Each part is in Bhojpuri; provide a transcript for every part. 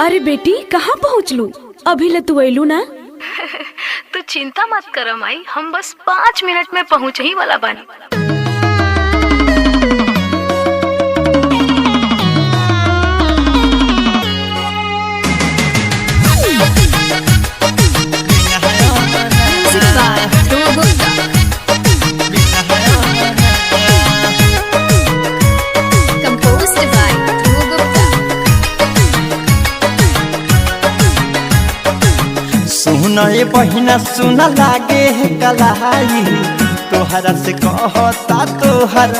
अरे बेटी कहाँ पहुँचलू? अभी ले तू अयलू ना? तू चिंता मत कर माई, हम बस 5 मिनट में पहुँच ही वाला बानी। सुना ये बहिना सुना लागे है कलाई, तोहरा से कहता तोहर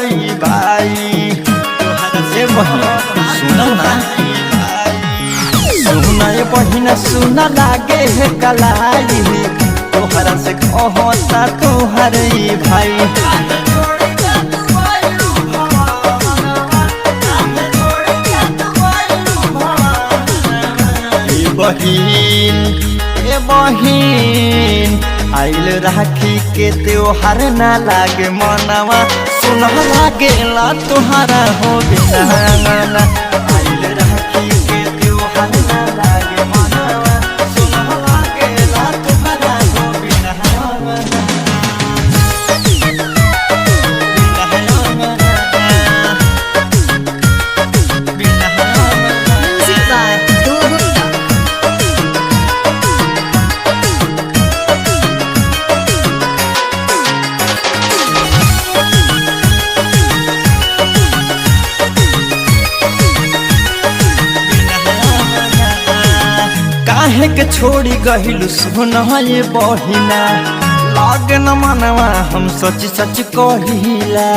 भाई, तोहरा से बहिना सुना ना। सुना ये बहिना सुना लागे है कलाई, तोहरा से कहता तोहर भाई। बहिन आइल राखी के त्योहार ना लागे मनवा, सुना लागेला तोहरा हो बिना। आइल राखी के त्योहार ना लागे मनवा, सुना लागेला तोहरा हो बिना। काहे के छोड़ी गहिलु सुना ये बहिना, लागे न मनवा हम सच सच कहिला,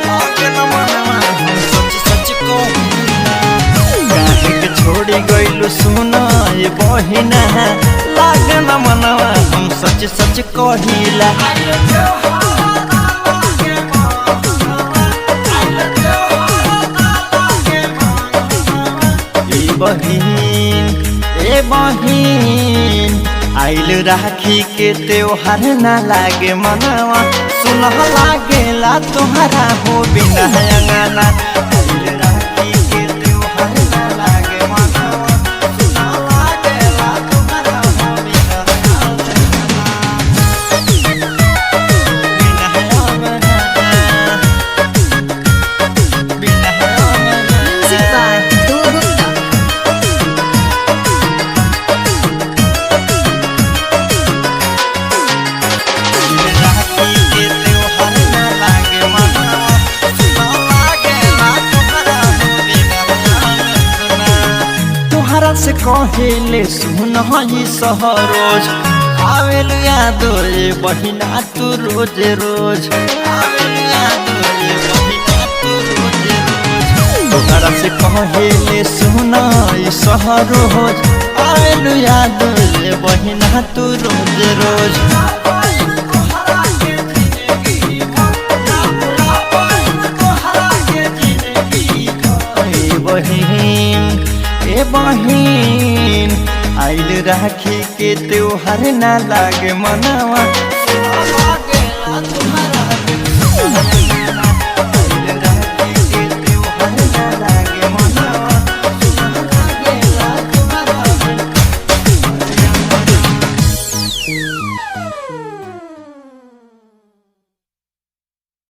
लागे न मनवा हम सच सच कहिला। काहे के छोड़ी गइलु सुना ये बहिना, लागे न मनवा हम सच सच कहिला। ए बहिन आइल राखी के त्योहार ना लागे मनवा, सुना लागेला तोहरा हो बिना अंगना। आइल राखी के त्योहार ना लागे मनवा, सुना लागेला तोहरा हो बिना से कहेले सुन ही सहरोज, आवेल याद रे बहिना तू रोज रोज, आवेल याद रे बहिना तू रोज रोज। तोहरा से कहेले सुन ही सहरोज, आवेल याद रे बहिना तू रोज रोज। ए बहिन आइल राखी के त्योहार ना लागे मनवा।